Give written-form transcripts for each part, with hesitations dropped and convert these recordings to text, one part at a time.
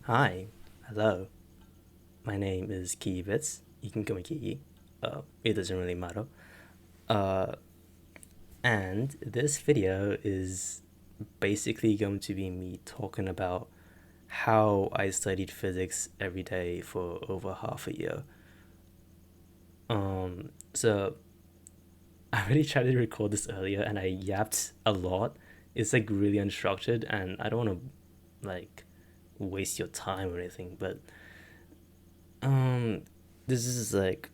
Hi, hello. My name is Kiibits. You can call me Kiki. It doesn't really matter. Uh, and this video is basically going to be me talking about how I studied physics every day for over half a year. So I really tried to record this earlier and I yapped a lot. It's like really unstructured and I don't want to like waste your time or anything, but um this is like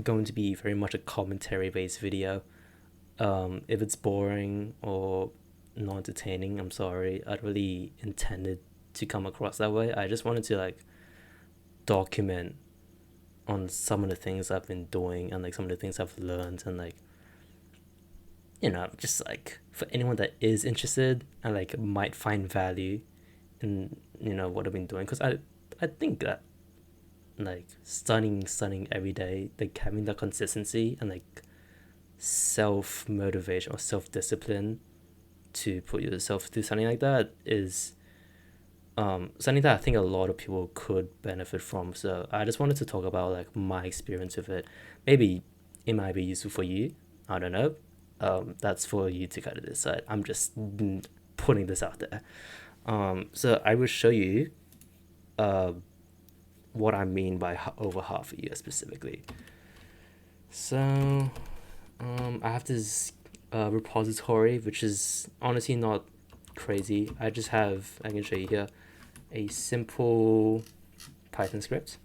going to be very much a commentary based video. If it's boring or not entertaining, I'm sorry. I really intended to come across that way. I just wanted to like document on some of the things I've been doing and like some of the things I've learned and like just like for anyone that is interested and like might find value in what I've been doing because I think that like studying every day, like having the consistency and like self motivation or self discipline to put yourself through something like that is something that I think a lot of people could benefit from. So I just wanted to talk about like my experience with it. Maybe it might be useful for you. I don't know. That's for you to kind of decide. I'm just putting this out there. So I will show you uh, what I mean by over half a year specifically. So I have this repository, which is honestly not crazy. I can show you here, a simple Python script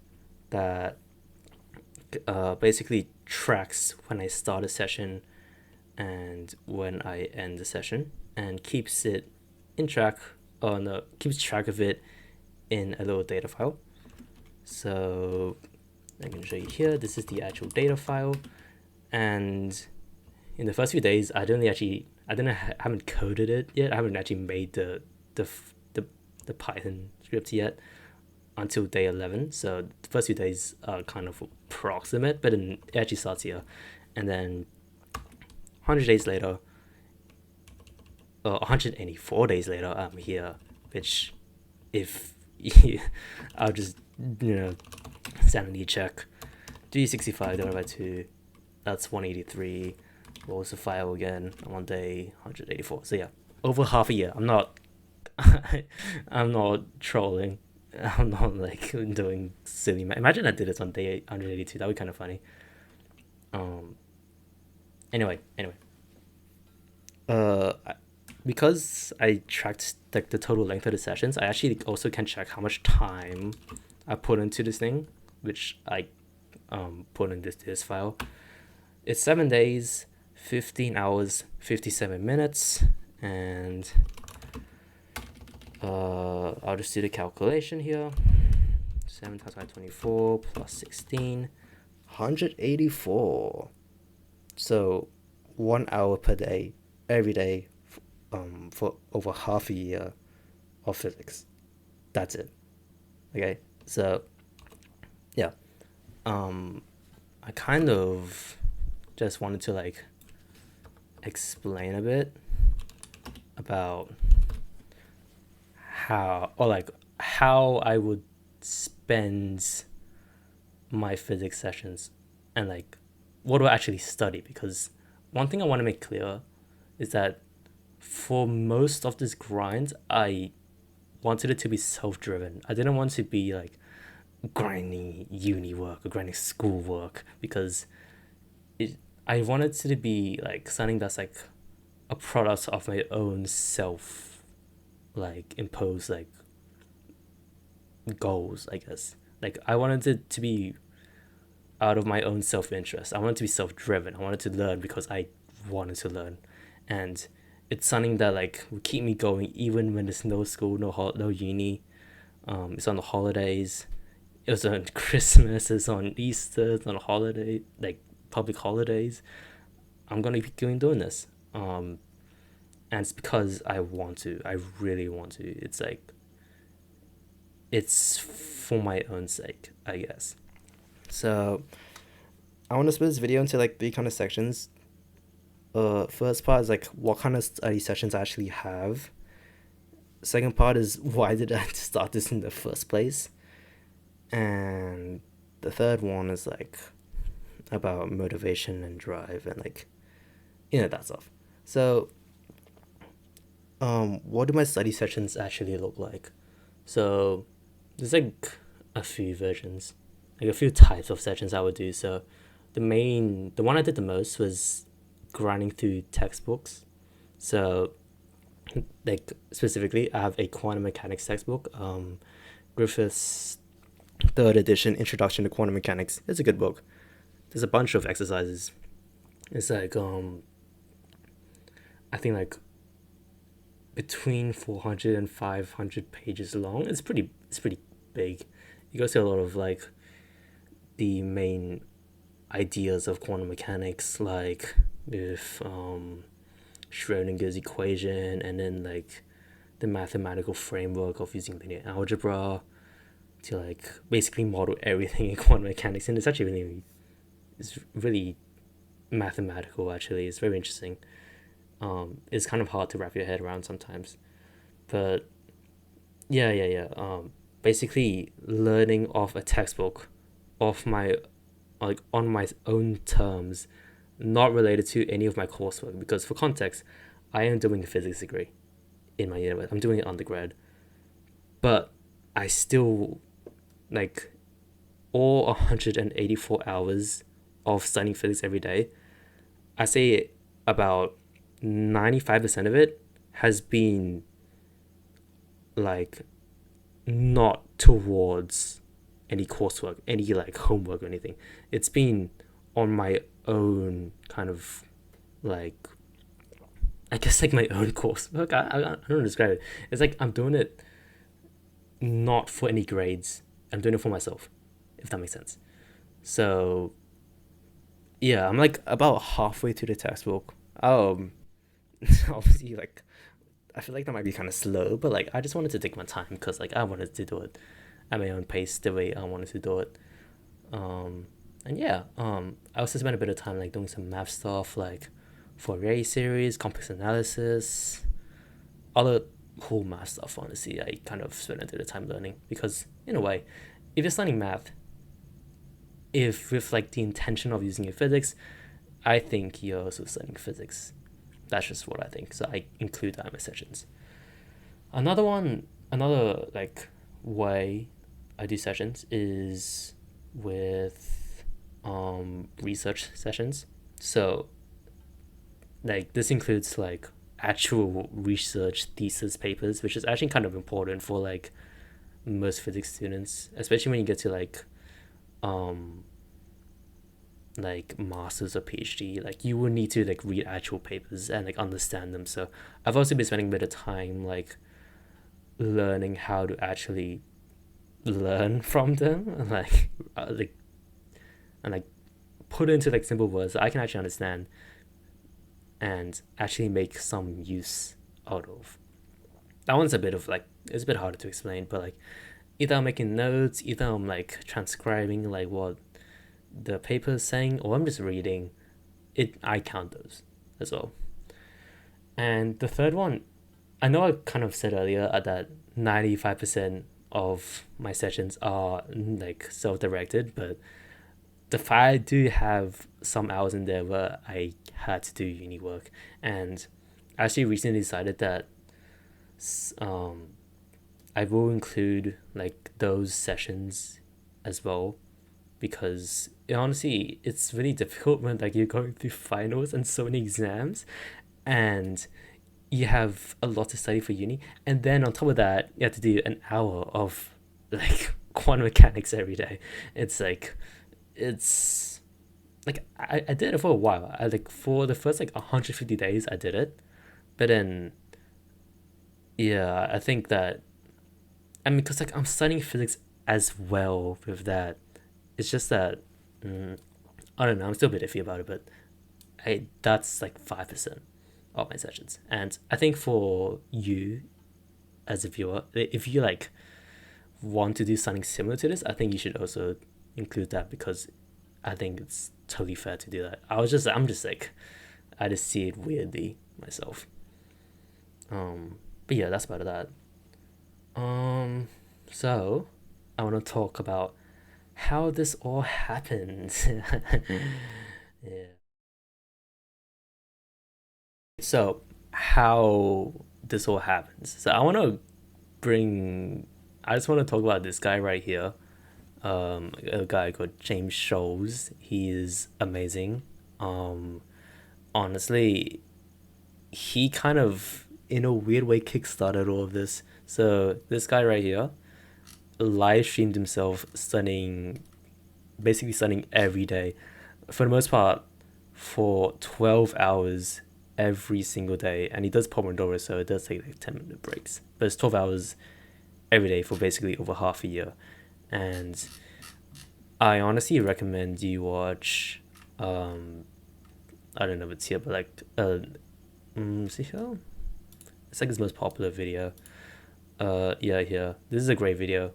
that basically tracks when I start a session and when I end the session and keeps it in track, or no, keeps track of it in a little data file. So I can show you here, this is the actual data file. And in the first few days, haven't coded it yet. I haven't actually made the the Python script yet until day 11. So the first few days are kind of approximate, but then it actually starts here, and then 100 days later, or 184 days later, I'm here. Which, if I'll just sanity check, 365 divided by 2, that's 183. What was the file again? I'm on day 184. So yeah, over half a year. I'm not trolling. I'm not like doing silly. Imagine I did this on day 182. That would be kind of funny. Um. Anyway. Uh, because I tracked like the total length of the sessions, I actually also can check how much time I put into this thing, which I put in this file. It's 7 days, 15 hours, 57 minutes, and I'll just do the calculation here. 7 times by 24 plus 16, 184. So 1 hour per day, every day, for over half a year of physics. That's it. Okay, so yeah, I kind of just wanted to like explain a bit about how I would spend my physics sessions and like what do I actually study, because one thing I want to make clear is that for most of this grind I wanted it to be self-driven. I didn't want to be like grinding uni work or grinding school work, because I wanted it to be like something that's like a product of my own self, like imposed like goals, I guess. Like I wanted it to be out of my own self-interest. I wanted to be self-driven. I wanted to learn because I wanted to learn, and it's something that like will keep me going even when there's no school, no uni. It's on the holidays. It was on Christmas. It's on Easter. It's on a holiday, like public holidays. I'm gonna keep doing this. And it's because I want to. I really want to. It's like it's for my own sake, I guess. So I want to split this video into like three kind of sections. First part is like what kind of study sessions I actually have. second part is why did I start this in the first place? And the third one is like about motivation and drive and like, that stuff. So what do my study sessions actually look like? So there's like a few versions, like a few types of sessions I would do. So the one I did the most was grinding through textbooks. So like specifically, I have a quantum mechanics textbook, Griffith's third edition, Introduction to Quantum Mechanics. It's a good book. There's a bunch of exercises. It's like I think like between 400 and 500 pages long. It's pretty big. It goes through a lot of like the main ideas of quantum mechanics, like with Schrodinger's equation, and then like the mathematical framework of using linear algebra to like basically model everything in quantum mechanics. And it's really mathematical. Actually, it's very interesting. It's kind of hard to wrap your head around sometimes, but yeah. Basically learning off a textbook, off my like on my own terms, not related to any of my coursework. Because for context, I am doing a physics degree in my university. I'm doing it undergrad, but I still like all 184 hours of studying physics every day. I say about 95% of it has been like not towards any coursework, any like homework or anything. It's been on my own kind of like, I guess like my own coursework. I don't know describe it. It's like I'm doing it not for any grades. I'm doing it for myself, if that makes sense. So yeah, I'm like about halfway through the textbook. Obviously like I feel like that might be kind of slow, but like I just wanted to take my time because like I wanted to do it at my own pace the way I wanted to do it. And yeah, I also spent a bit of time like doing some math stuff like Fourier series, complex analysis, other cool math stuff. Honestly, I kind of spent a bit of time learning because in a way, if you're studying math, if with like the intention of using your physics, I think you're also studying physics. That's just what I think. So I include that in my sessions. Another like way I do sessions is with research sessions. So like this includes like actual research thesis papers, which is actually kind of important for like most physics students, especially when you get to um like masters or PhD. Like you will need to like read actual papers and like understand them. So I've also been spending a bit of time like learning how to actually learn from them and like put it into like simple words that I can actually understand and actually make some use out of. That one's a bit of like, it's a bit harder to explain, but like either I'm making notes, either I'm like transcribing like what the paper is saying, or I'm just reading it. I count those as well. And the third one, I know I kind of said earlier that 95% of my sessions are like self-directed, but I do have some hours in there where I had to do uni work, and I actually recently decided that um I will include like those sessions as well, because honestly it's really difficult when like you're going through finals and so many exams and you have a lot to study for uni, and then on top of that you have to do an hour of like quantum mechanics every day. It's like I did it for a while. I like for the first like 150 days I did it, but then yeah, I think that, I mean, because like I'm studying physics as well with that. It's just that I don't know, I'm still a bit iffy about it, but that's like 5% of my sessions. And I think for you as a viewer, if you like want to do something similar to this, I think you should also include that, because I think it's totally fair to do that. I'm just like, I just see it weirdly myself. But yeah, that's about that. Um, so I want to talk about how this all happened. Yeah. So how this all happens. So I just want to talk about this guy right here. A guy called James Scholes. He is amazing. Um, Honestly, he kind of in a weird way kickstarted all of this. So this guy right here live streamed himself basically studying every day, for the most part, for 12 hours every single day. And he does Pomodoro, so it does take like 10-minute breaks. But it's 12 hours every day for basically over half a year. And I honestly recommend you watch, I don't know if it's here, but like, see here? It's like his most popular video. Yeah, here. This is a great video.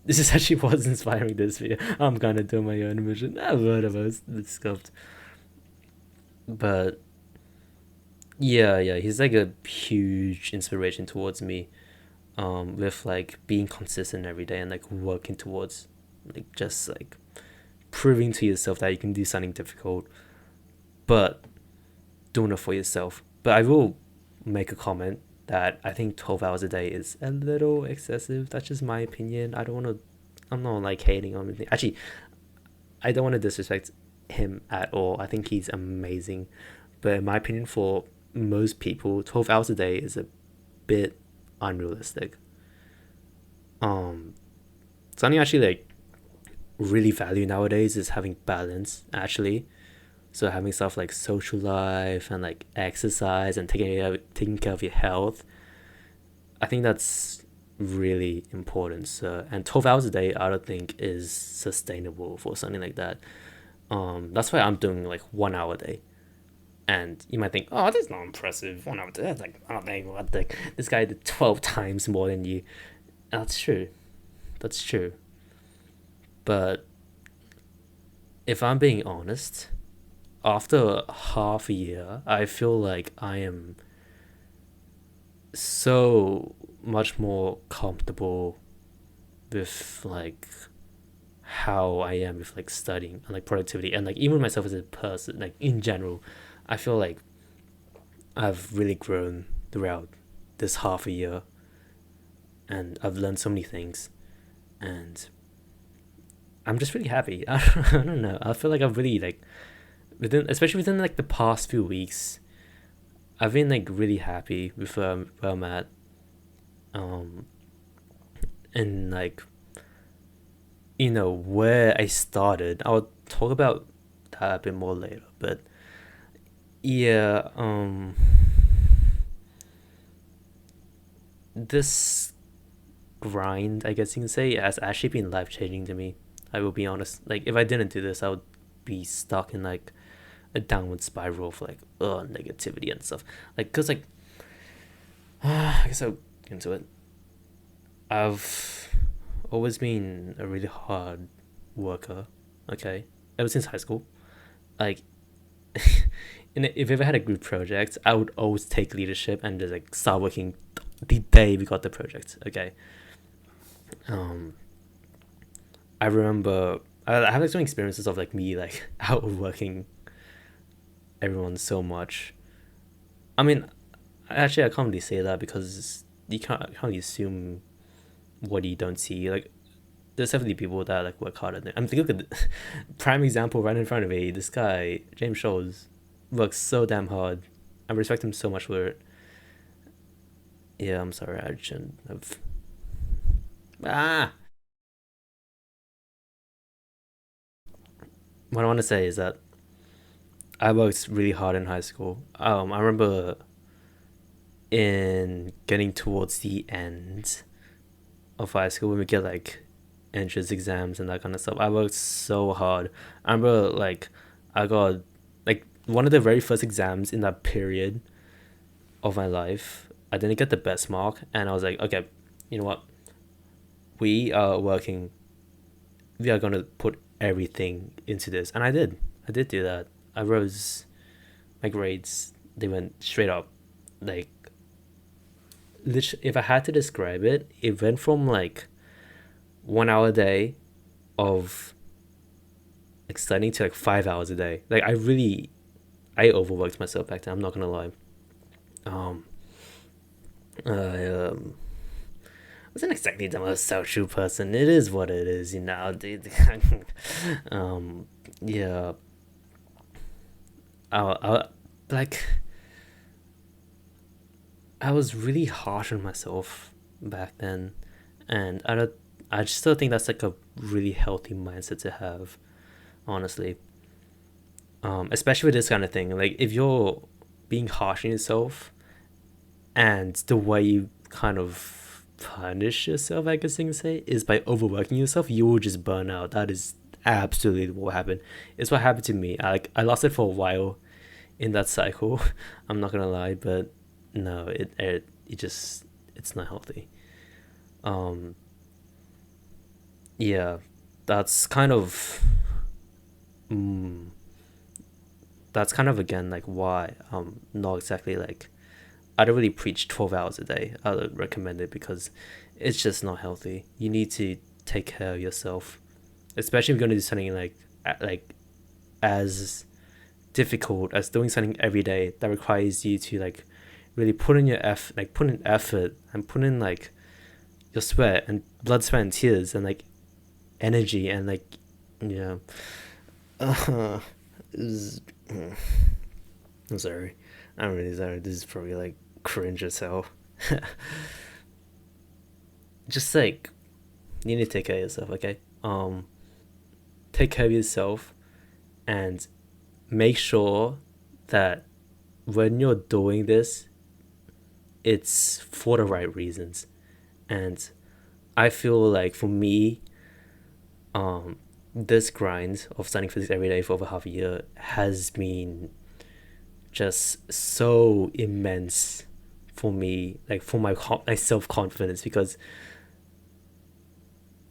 This is actually what's inspiring this video. I'm kind of doing my own version. Whatever, it's sculpt. But yeah, he's like a huge inspiration towards me. With like being consistent every day and like working towards, like just like proving to yourself that you can do something difficult, but doing it for yourself. But I will make a comment that I think 12 hours a day is a little excessive. That's just my opinion. I'm not like hating on anything. Actually, I don't want to disrespect him at all. I think he's amazing. But in my opinion, for most people, 12 hours a day is a bit unrealistic. Um, Something I actually like really value nowadays is having balance, actually. So having stuff like social life and like exercise and taking care of your health, I think that's really important. So, and 12 hours a day, I don't think is sustainable for something like that. That's why I'm doing like 1 hour a day. And you might think, oh, that's not impressive. 1 hour a day, that's like, oh, dang, what the, this guy did 12 times more than you. That's true. That's true. But if I'm being honest, after half a year, I feel like I am so much more comfortable with like how I am with like studying and like productivity and like even myself as a person, like in general. I feel like I've really grown throughout this half a year and I've learned so many things and I'm just really happy. I don't know. I feel like I've really like especially within like the past few weeks, I've been like really happy with where I'm at. Um, and like where I started. I'll talk about that a bit more later. But yeah, this grind, I guess you can say, has actually been life changing to me. I will be honest. Like if I didn't do this, I would be stuck in like a downward spiral of like negativity and stuff. Like cause like I guess I'll get into it. I've always been a really hard worker. Okay, ever since high school. Like if we ever had a group project, I would always take leadership and just like start working the day we got the project. Okay. Um, I remember I have like some experiences of like me like outworking everyone so much. I mean, actually, I can't really say that because you can't really assume what you don't see. Like, there's definitely people that like work harder than. I'm thinking, look at the prime example right in front of me. This guy, James Scholes, works so damn hard. I respect him so much for it. Yeah, I'm sorry, I shouldn't have. Ah, what I want to say is that I worked really hard in high school. I remember in getting towards the end of high school when we get like entrance exams and that kind of stuff. I worked so hard. I remember like I got like one of the very first exams in that period of my life. I didn't get the best mark, and I was like, okay, you know what? We are working. We are gonna put everything into this, and I did. I did do that. I rose my grades. They went straight up, like literally, if I had to describe it, it went from like 1 hour a day of like studying to like 5 hours a day. Like I overworked myself back then. I'm not gonna lie. Um, I wasn't exactly the most social person. It is what it is, you know. um, yeah. I like I was really harsh on myself back then, and I don't. I still think that's like a really healthy mindset to have, honestly. Especially with this kind of thing. Like if you're being harsh on yourself, and the way you kind of punish yourself, I guess you can say, is by overworking yourself, you will just burn out. That is absolutely what happened. It's what happened to me. I lasted for a while in that cycle. I'm not gonna lie, but no, it just it's not healthy. Um, yeah, that's kind of mm, that's kind of again like why not exactly like I don't really preach 12 hours a day. I don't recommend it because it's just not healthy. You need to take care of yourself, especially if you're gonna do something like as difficult as doing something every day that requires you to like really put in your put in effort and put in like your sweat and blood, sweat, and tears and like energy and like you know. Uh, is- I'm sorry. I'm really sorry. This is probably like cringe as hell. Just like you need to take care of yourself, okay? Take care of yourself and make sure that when you're doing this, it's for the right reasons. And I feel like for me, this grind of studying physics every day for over half a year has been just so immense for me, like for my self confidence, because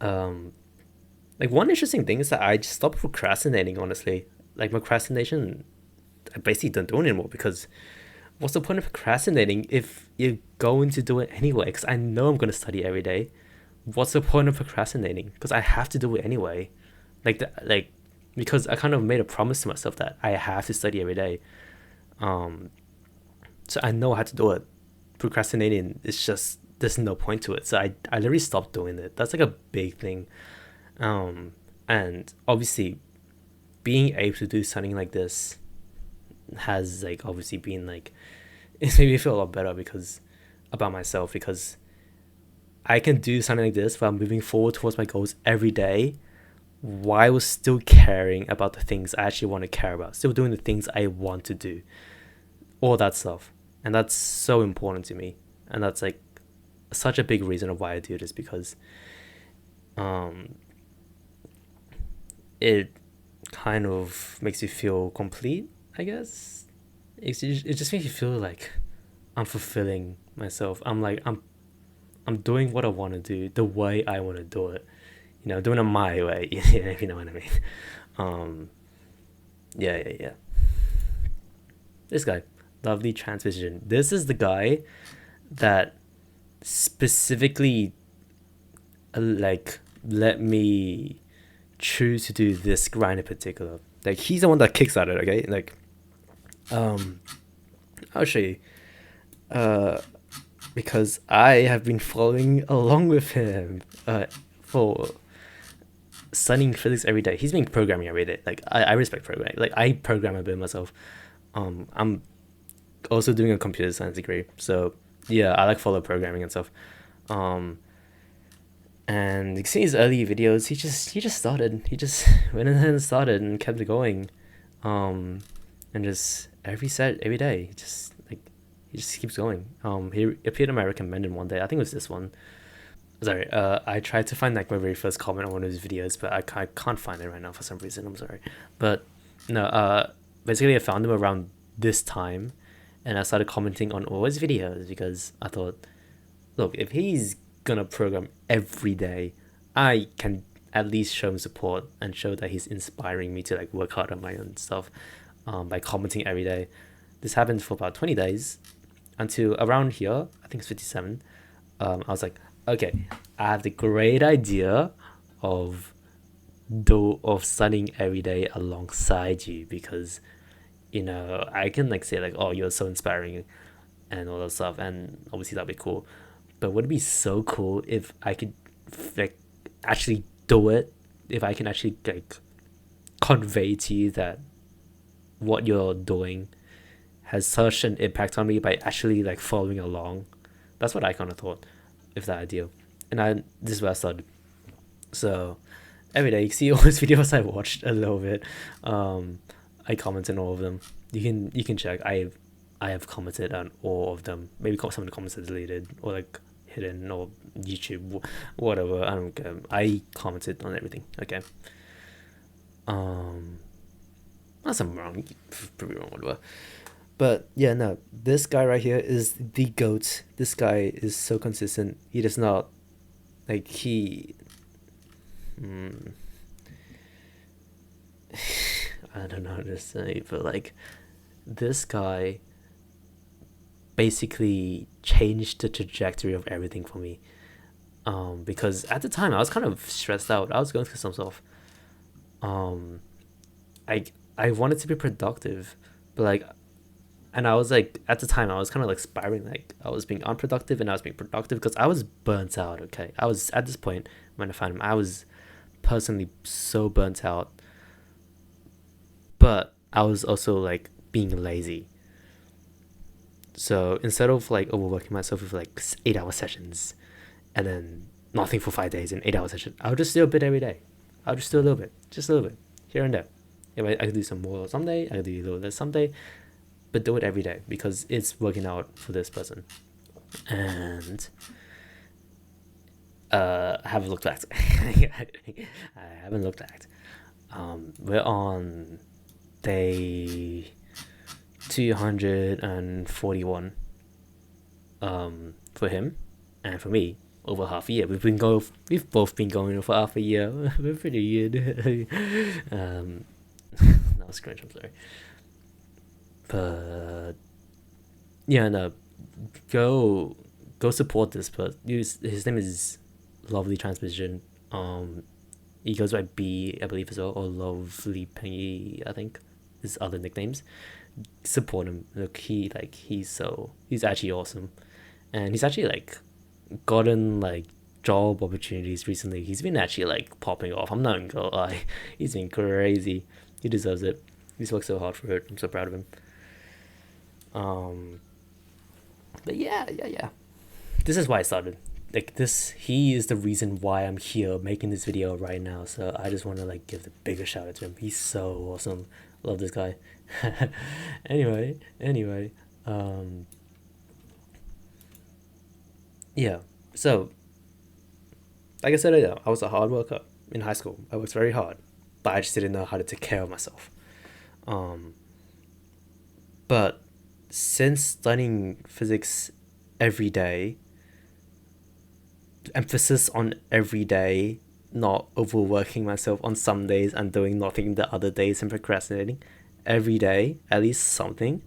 um, like one interesting thing is that I just stopped procrastinating. Honestly, like procrastination, I basically don't do it anymore because what's the point of procrastinating if you're going to do it anyway? Because I know I'm gonna study every day. What's the point of procrastinating? Because I have to do it anyway. Like because I kind of made a promise to myself that I have to study every day. Um, so I know how to do it. Procrastinating is just there's no point to it. So I literally stopped doing it. That's like a big thing. Um, and obviously being able to do something like this has like obviously been like it's made me feel a lot better because about myself because I can do something like this while moving forward towards my goals every day while still caring about the things I actually want to care about, still doing the things I want to do, all that stuff. And that's so important to me. And that's like such a big reason of why I do this because um it kind of makes you feel complete, I guess. It just makes you feel like I'm fulfilling myself. I'm doing what I want to do the way I want to do it. You know, doing it my way. If you know what I mean. Um, yeah. This guy, lovely transvision. This is the guy that specifically like let me choose to do this grind in particular. Like he's the one that kicks at it. Okay, like um, I'll show you. Uh, because I have been following along with him for studying physics every day. He's been programming every day. Like I respect programming. Like I program a bit myself. I'm also doing a computer science degree, so yeah, I like follow programming and stuff. Um, and you can see his early videos. He just started. He just went ahead and started and kept it going. Um, and just every day, he just keeps going. He appeared on my recommended one day. I think it was this one. Sorry. I tried to find like my very first comment on one of his videos, but I can't find it right now for some reason. I'm sorry. But no. Basically, I found him around this time, and I started commenting on all his videos because I thought, look, if he's gonna program every day, I can at least show him support and show that he's inspiring me to like work hard on my own stuff, by commenting every day. This happened for about 20 days, until around here, I think it's 57. I was like, okay, I have the great idea of studying every day alongside you, because I can like say like, oh, you're so inspiring and all that stuff, and obviously that'd be cool. But would it be so cool if I could like actually do it? If I can actually like convey to you that what you're doing has such an impact on me by actually like following along. That's what I kind of thought, if that ideal. And this is where I started. So every day you see all these videos I watched a little bit. I comment on all of them. You can check. I have commented on all of them. Maybe some of the comments are deleted or like hidden or YouTube, whatever. I don't care. I commented on everything. Okay. Unless I'm wrong, probably wrong, whatever. But yeah, no, this guy right here is the GOAT. This guy is so consistent. He does not like I don't know how to say, but like this guy basically changed the trajectory of everything for me. Because at the time I was kind of stressed out. I was going through some stuff. I wanted to be productive, but like, and I was like, at the time I was kind of like spiraling. Like I was being unproductive and I was being productive because I was burnt out. Okay, I was at this point when I found him. I was personally so burnt out, but I was also like being lazy. So instead of like overworking myself with like 8 hour sessions and then nothing for 5 days and 8 hour session, I would just do a bit every day. I would just do a little bit, here and there. If I could do some more someday, I could do a little less someday, but do it every day because it's working out for this person. And I haven't looked back. I haven't looked back. We're on day 241 for him, and for me over half a year. We've both been going for half a year. We're pretty good. That was cringe, I'm sorry. But yeah, no, go support this. But his name is Lovely Transposition. He goes by B, I believe, as well, or Lovely Pengy, I think, his other nicknames. Support him. Look, he's actually awesome, and he's actually like gotten like job opportunities recently. He's been actually like popping off. I'm not gonna lie, he's been crazy. He deserves it. He's worked so hard for it. I'm so proud of him. But yeah. This is why I started. Like this, he is the reason why I'm here making this video right now. So I just want to like give the biggest shout out to him. He's so awesome. Love this guy. anyway, yeah. So, like I said earlier, I was a hard worker in high school. I worked very hard, but I just didn't know how to take care of myself. But since studying physics every day, emphasis on every day, not overworking myself on some days and doing nothing the other days and procrastinating, every day, at least something,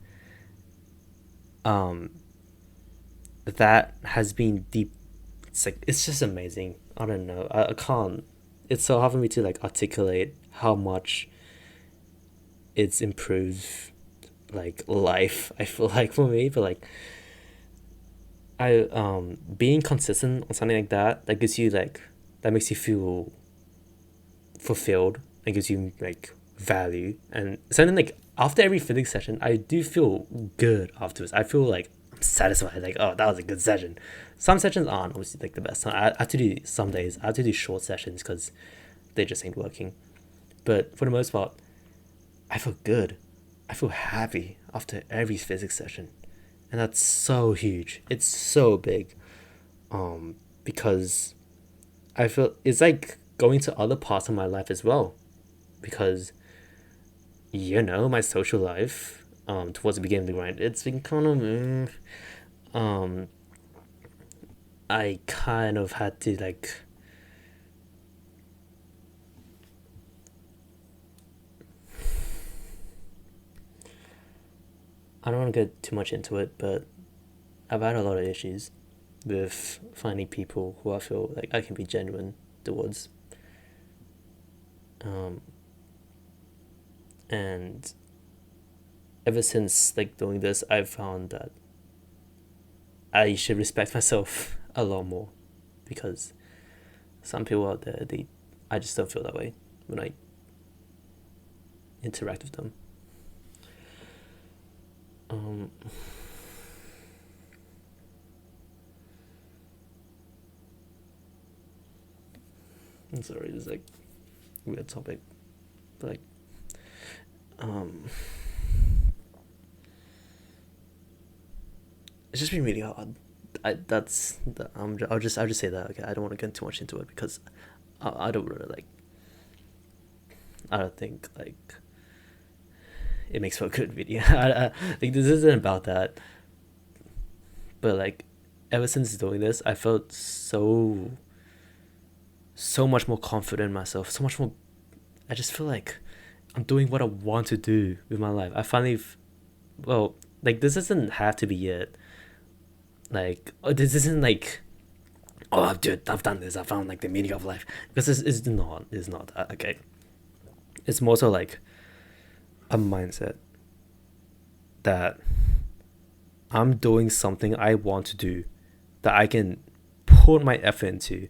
that has been deep. It's just amazing. I don't know. I can't. It's so hard for me to like articulate how much it's improved like life. I feel like for me, but like I being consistent on something like that gives you like that makes you feel fulfilled. It gives you like value and something like after every physics session, I do feel good afterwards. I feel like I'm satisfied. Like, oh, that was a good session. Some sessions aren't obviously like the best. I have to do some days. I have to do short sessions because they just ain't working. But for the most part, I feel good. I feel happy after every physics session, and that's so huge. It's so big, because I feel it's like going to other parts of my life as well, because my social life towards the beginning of the grind, it's been kind of I kind of had to like I don't want to get too much into it, but I've had a lot of issues with finding people who I feel like I can be genuine towards. And ever since like doing this, I've found that I should respect myself a lot more, because some people out there, I just don't feel that way when I interact with them. I'm sorry, this is like a weird topic, but like, it's just been really hard. I'll just say that. Okay, I don't want to get too much into it because I don't really like. I don't think like it makes for a good video. I think this isn't about that. But like, ever since doing this, I felt so much more confident in myself. So much more. I just feel like I'm doing what I want to do with my life. I finally, well, like this doesn't have to be it. Like, this isn't like, oh, dude, I've done this. I found like the meaning of life, because it's not. It's not that. Okay. It's more so like a mindset that I'm doing something I want to do, that I can put my effort into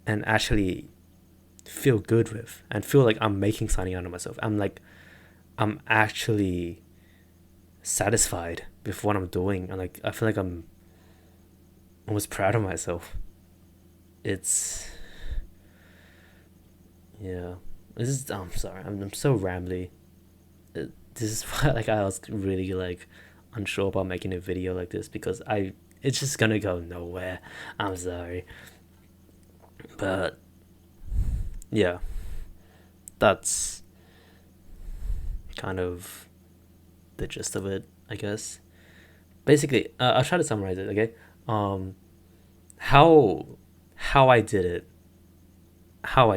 and actually feel good with, and feel like I'm making something out of myself. I'm actually satisfied with what I'm doing, and like I feel like I'm almost proud of myself. It's, yeah. This is, I'm sorry, I'm so rambly. This is why like I was really like unsure about making a video like this, because it's just gonna go nowhere. I'm sorry, but yeah, that's kind of the gist of it, I guess. Basically, I'll try to summarize it. Okay, how I did it, how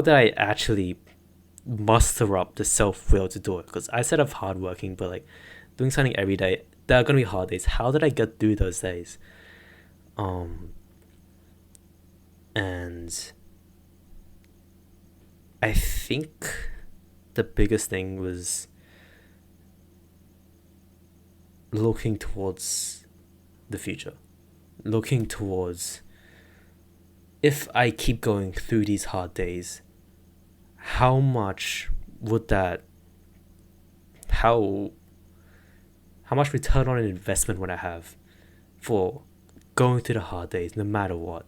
did I actually muster up the self will to do it? Because I said I'm hardworking, but like doing something every day, there are gonna be hard days. How did I get through those days? And I think the biggest thing was looking towards the future, looking towards, if I keep going through these hard days, how much would that, how much return on an investment would I have for going through the hard days no matter what?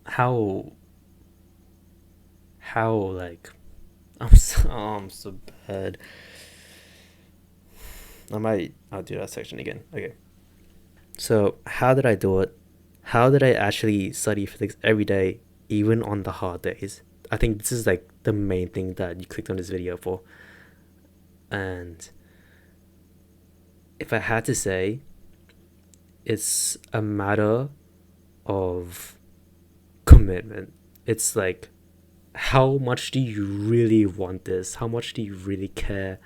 How like, I'm so bad. I'll do that section again. Okay. So how did I do it? How did I actually study physics every day, even on the hard days? I think this is like the main thing that you clicked on this video for. And if I had to say, it's a matter of commitment. It's like, how much do you really want this? How much do you really care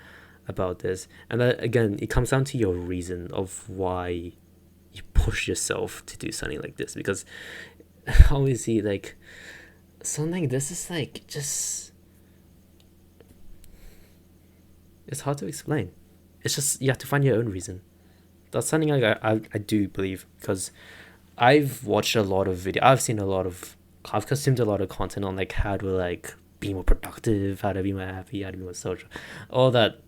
about this? And again, it comes down to your reason of why you push yourself to do something like this. Because obviously, like, something like this is like just, it's hard to explain. It's just, you have to find your own reason. That's something like I do believe, because I've watched a lot of video. I've consumed a lot of content on like how to like be more productive, how to be more happy, how to be more social, all that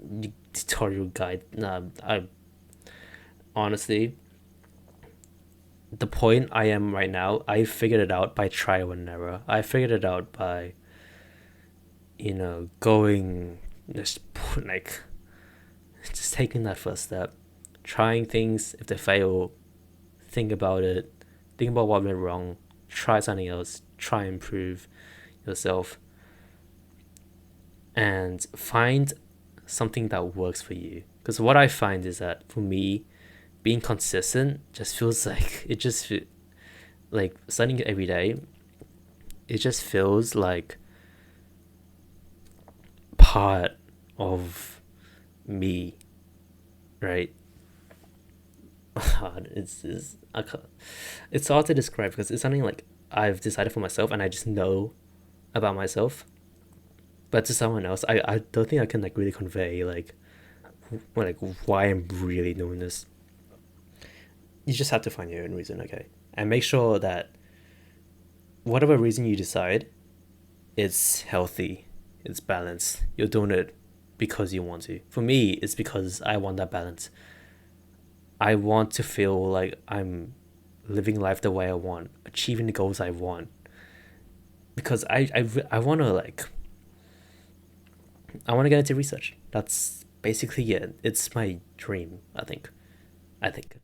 tutorial guide. I honestly, the point I am right now, I figured it out by trial and error. I figured it out by, going, just like, just taking that first step, trying things. If they fail, think about it, think about what went wrong, try something else, try and improve yourself, and find something that works for you. Because what I find is that for me, being consistent just feels like, like studying it every day, it just feels like part of me, right? it's hard to describe because it's something like I've decided for myself and I just know about myself. But to someone else, I don't think I can like really convey like why I'm really doing this. You just have to find your own reason, okay? And make sure that whatever reason you decide, it's healthy, it's balanced. You're doing it because you want to. For me, it's because I want that balance. I want to feel like I'm living life the way I want, achieving the goals I want. Because I want to I want to get into research. That's basically it. It's my dream, I think. I think.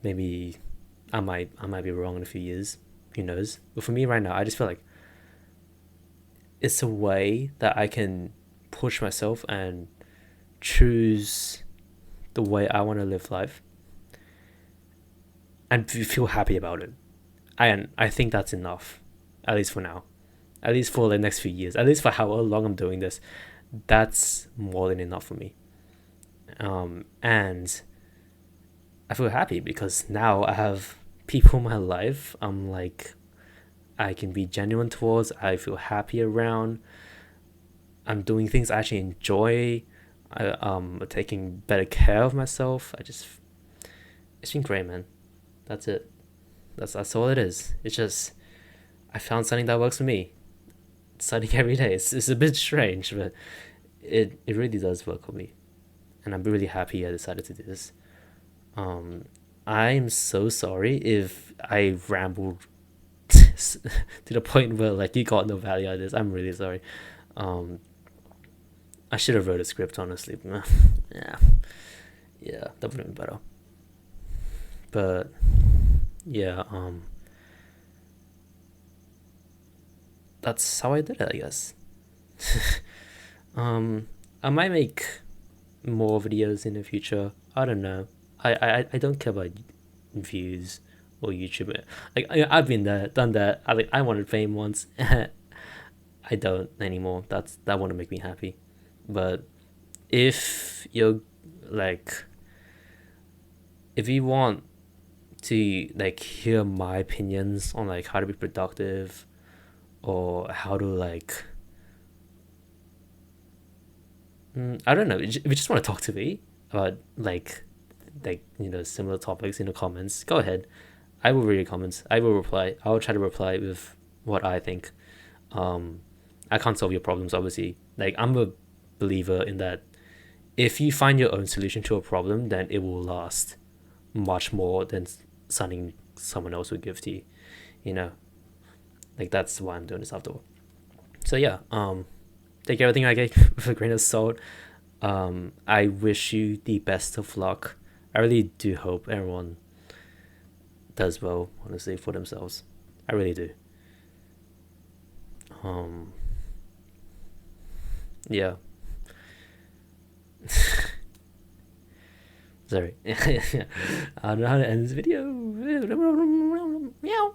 Maybe I might be wrong in a few years. Who knows? But for me right now, I just feel like it's a way that I can push myself and choose the way I want to live life and feel happy about it. And I think that's enough, at least for now, at least for the next few years, at least for how long I'm doing this. That's more than enough for me. And I feel happy because now I have people in my life I'm like I can be genuine towards, I feel happy around. I'm doing things I actually enjoy. Taking better care of myself. It's been great, man. That's it. That's all it is. It's just I found something that works for me. Studying every day. It's a bit strange, but it really does work for me, and I'm really happy I decided to do this. I'm so sorry if I rambled to the point where like you got no value out of this. I'm really sorry. Um, I should have wrote a script, honestly. Yeah, yeah, that would have been better. But yeah, that's how I did it, I guess. I might make more videos in the future. I don't know. I don't care about views or YouTube. Like I've been there, done that. I wanted fame once. I don't anymore. That wouldn't make me happy. But if you're like, if you want to like hear my opinions on like how to be productive or how to like, I don't know. If you just want to talk to me about similar topics in the comments, go ahead. I will read your comments. I will reply. I will try to reply with what I think. Um, I can't solve your problems, obviously. Like I'm a believer in that. If you find your own solution to a problem, then it will last much more than something someone else would give to you. You know, like that's why I'm doing this after all. So yeah, take everything I get with a grain of salt. I wish you the best of luck. I really do hope everyone does well, honestly, for themselves. I really do. Um, yeah. Sorry. I don't know how to end this video. Meow.